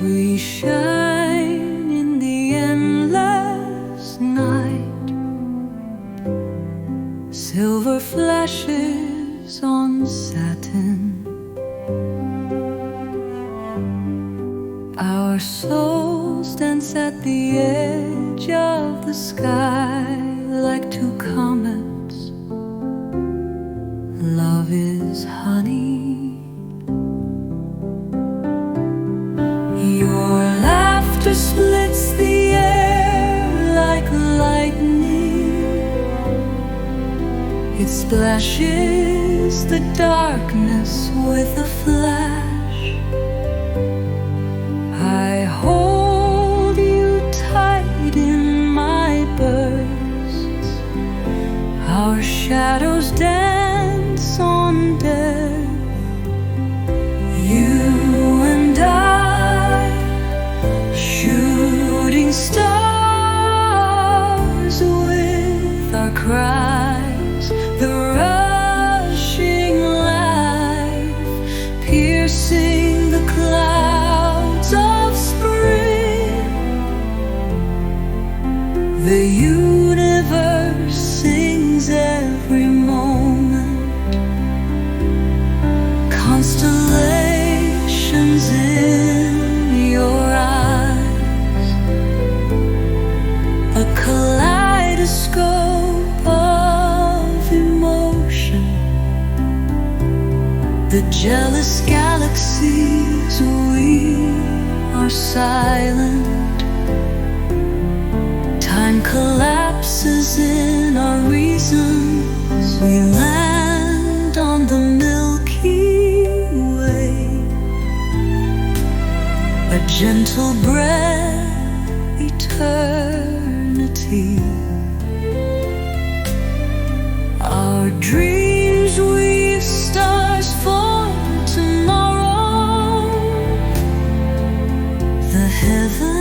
We shine in the endless night, silver flashes on satin. Our souls dance at the edge of the sky like two comets. Love is honey. Your laughter splits the air like lightning. It splashes the darkness with a flash. I hold you tight in my bursts. Our shadows dance on death. You and I, shooting stars with our cries, the rushing life, piercing the clouds of spring. The universe sings every moment. Constellations in your eyes, a kaleidoscope of emotion. The jealous galaxies, we are silent. Time collapses in our reasons. We land on the Milky Way, a gentle breath, eternity. Our dreams weave stars for tomorrow. The heavens